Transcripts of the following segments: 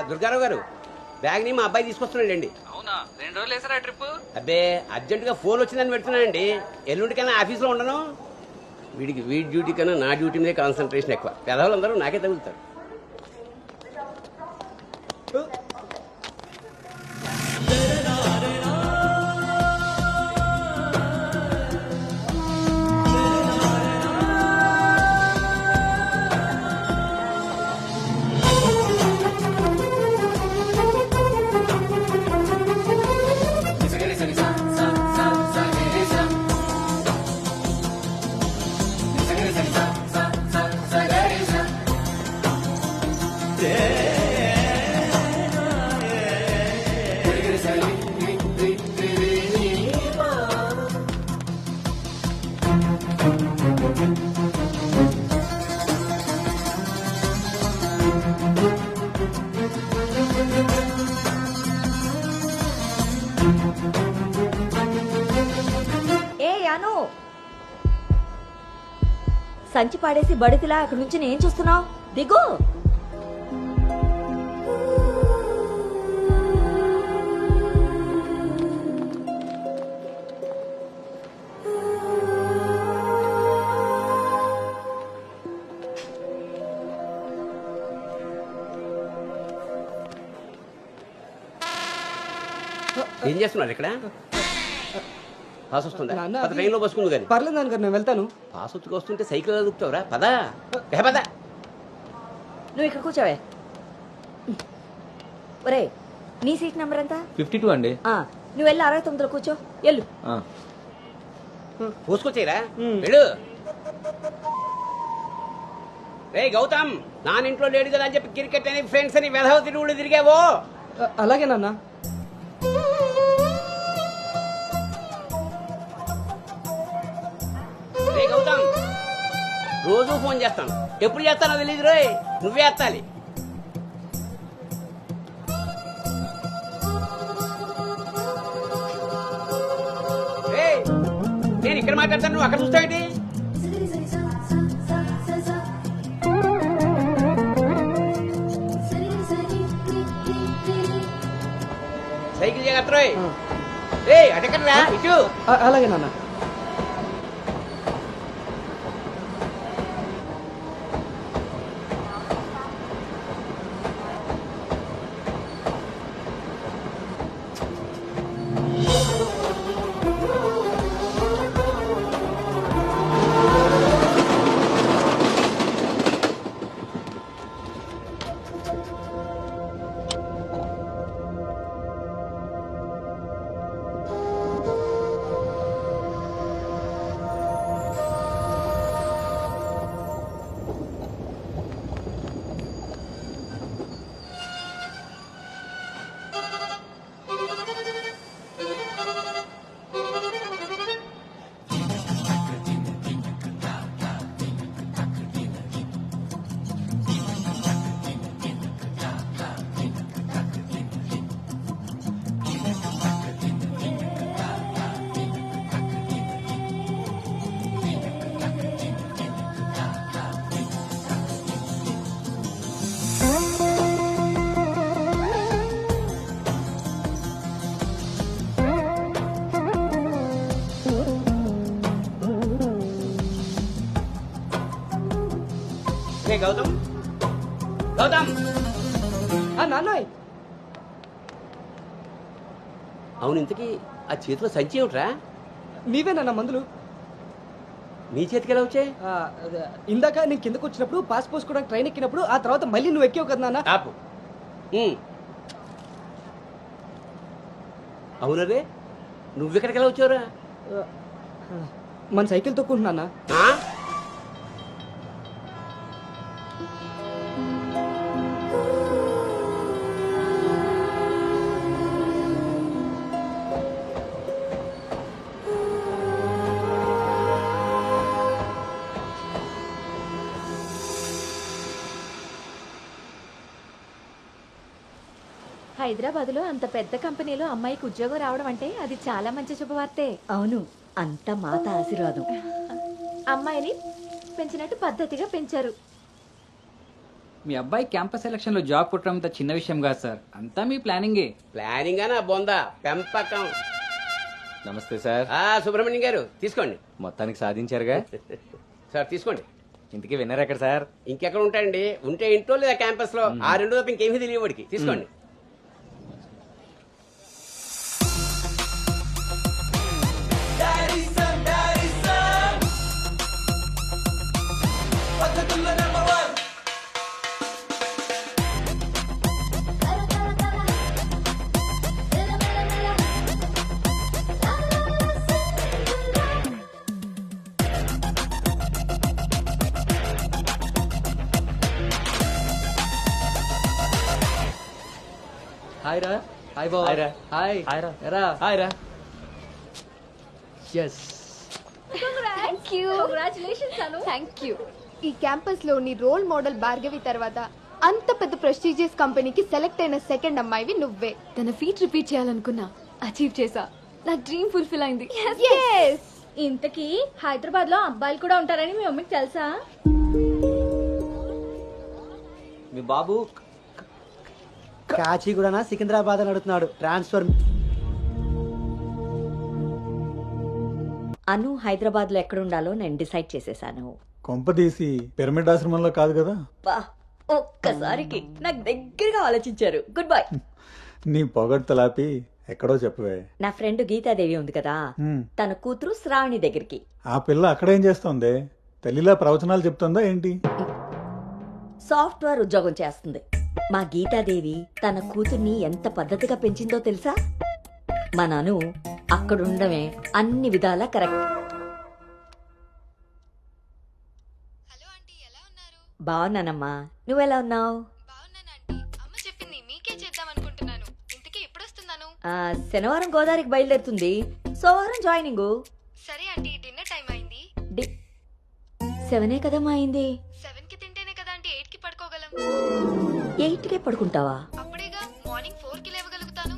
దుర్గారావు గారు బ్యాగ్ని మా అబ్బాయి తీసుకొస్తున్నాడండి. అవునా 2 రోజులు వేసారా ట్రిప్? అబ్బే అర్జెంటుగా ఫోన్ వచ్చిందని పెడుతున్నానండి. ఎల్లుండికైనా ఆఫీస్లో ఉండను. వీడి డ్యూటీ కన్నా నా డ్యూటీ మీదే కాన్సన్ట్రేషన్ ఎక్కువ. పెదవులందరూ నాకే తగులుతారు. సంచి పాడేసి బడితిలా అక్కడి నుంచి నేను చూస్తున్నావు. దిగు. ఏం చేస్తున్నారు ఇక్కడ? పాస్ వస్తుందా? ట్రైన్లో బస్సుకుంది కానీ పర్లేదు నాన్నగారు, నేను వెళ్తాను. పాస్ వచ్చుకు వస్తుంటే సైకిల్ అదుగుతావురా? పదా పద. నువ్వు ఇక్కడ కూర్చోవే. ఒరే, నీ సీట్ నెంబర్ ఎంత? 52 అండి. నువ్వు వెళ్ళి 69లో కూర్చో. వెళ్ళు. పూసుకొచ్చాయిరా వెళ్ళు. రే గౌతమ్, నానింట్లో లేడు కదా అని చెప్పి క్రికెట్ అని ఫ్రెండ్స్ అని వెధవ తిరుగుడు తిరిగావో. అలాగే నాన్న. రే గౌతమ్, రోజు ఫోన్ చేస్తాను. ఎప్పుడు చేస్తానో తెలియదు రోయ్, నువ్వే ఎత్తాలి. నేను ఇక్కడ మాట్లాడతాను, నువ్వు అక్కడ చూస్తావేంటి? సైకిల్ జాగ్రత్త రోయ్. అటెక్కడరా ఇటు. అలాగే నాన్న. గౌతమ్, గౌతమ్. నాన్నయ్, అవును, ఇంతకీ ఆ చేతిలో సంచి ఏమిట్రా? నీవేనా మందులు? నీ చేతికి ఎలా వచ్చాయి? ఇందాక నేను కిందకు వచ్చినప్పుడు పాస్ పోసుకోవడానికి ట్రైన్ ఎక్కినప్పుడు, ఆ తర్వాత మళ్ళీ నువ్వు ఎక్కావు కదా నాన్న. ఆపు. అవునరే, నువ్వెక్కడికి ఎలా వచ్చావురా? మన సైకిల్ తొక్కుంటున్నా. హైదరాబాద్ లో అంత పెద్ద కంపెనీలో అమ్మాయికి ఉద్యోగం రావడం అంటే అది చాలా మంచి శుభవార్తే. అవును, అంత మాత ఆశీర్వాదం. అమ్మాయిని పెంచినట్టు పద్ధతిగా పెంచారు. మీ అబ్బాయి క్యాంపస్ సెలక్షన్ లో జాబ్ కొట్టడం చిన్న విషయం కాదు సార్, అంతా మీ ప్లానింగే. ప్లానింగ్ అనా బొందా పెంపకం. నమస్తే సార్. సుబ్రహ్మణ్యం గారు తీసుకోండి. మొత్తానికి సాధించారుగా. సార్ తీసుకోండి. ఇంతకీ విన్నర్ ఎక్కడ సార్? ఇంకెక్కడ ఉంటాయండి, ఉంటే ఇంట్లో లేదా క్యాంపస్ లో. ఆ రెండు తప్ప ఇంకేమీ తెలియదు వాడికి. తీసుకోండి. హాయ్ రా. హాయ్ బాబు. హాయ్ రా. హాయ్. హాయ్ రా. ఎరా. హాయ్ రా. Yes. Thank you. Congratulations Anu. Thank you. ఈ క్యాంపస్ లో నీ రోల్ మోడల్ భార్గవి తర్వాత అంత పెద్ద ప్రెస్టీజియస్ కంపెనీకి సెలెక్ట్ అయిన సెకండ్ అమ్మాయివి నువ్వే. తన ఫీట్ రిపీట్ చేయాలనుకున్నా, అచీవ్ చేసా. నా డ్రీమ్ ఫుల్ఫిల్ అయింది. Yes. ఇంతకీ హైదరాబాద్ లో అబ్బాయిలు కూడా ఉంటారని మీ మమ్మీకి తెలుసా? మీ బాబు కాచిగూడనా సికింద్రాబాద్ అని అడుగుతున్నాడు. ట్రాన్స్ఫర్. అను హైదరాబాద్ లో ఎక్కడ ఉండాలో నేను డిసైడ్ చేసేసాను. కొంపదీసి పిరమిడ్ ఆశ్రమంలో కాదు కదా? బా, ఒక్కసారికి నాకు దగ్గరగా ఆలోచించారు. Good bye. నీ పొగడ్తలాపి ఎక్కడో చెప్పవే. నా ఫ్రెండ్ గీతాదేవి ఉంది కదా, హ్మ్. తన కూతురు శ్రావణి దగ్గరికి. ఆ పిల్ల అక్కడేం చేస్తోంది? తల్లిలా ప్రవచనాలు చెప్తుందా ఏంటి? సాఫ్ట్వేర్ ఉద్యోగం చేస్తుంది. మా గీతాదేవి తన కూతుర్ని ఎంత పద్ధతిగా పెంచిందో తెలుసా? మా నాను అక్కడుండమే అన్ని విధాలా కరెక్ట్. హలో ఆంటీ, ఎలా ఉన్నారు? బాగున్నానమ్మా, నువ్వెలా ఉన్నావు? బాగున్నాను ఆంటీ. అమ్మ చెప్పింది మీకే చేద్దాం అనుకుంటున్నాను. ఇంతకీ ఎప్పుడు వస్తున్నాను? శనివారం గోదావరికి బయలుదేరుతుంది, సోమవారం జాయినింగ్. సరే ఆంటీ, డిన్నర్ టైం అయింది. 7 కదమ్మా అయింది. 7 కి తింటేనే కదా ఆంటీ 8 కి పడుకోగలం. 8కే పడుకుంటావా? అప్పుడేగా మార్నింగ్ 4 కి లేవగలుగుతాను.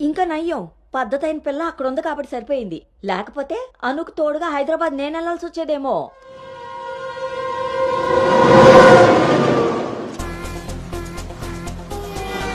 ఇంకా నయ్యం, పద్ధతైన పిల్ల అక్కడ ఉంది కాబట్టి సరిపోయింది. లేకపోతే అనుకు తోడుగా హైదరాబాద్ నేను వెళ్లాల్సి వచ్చేదేమో.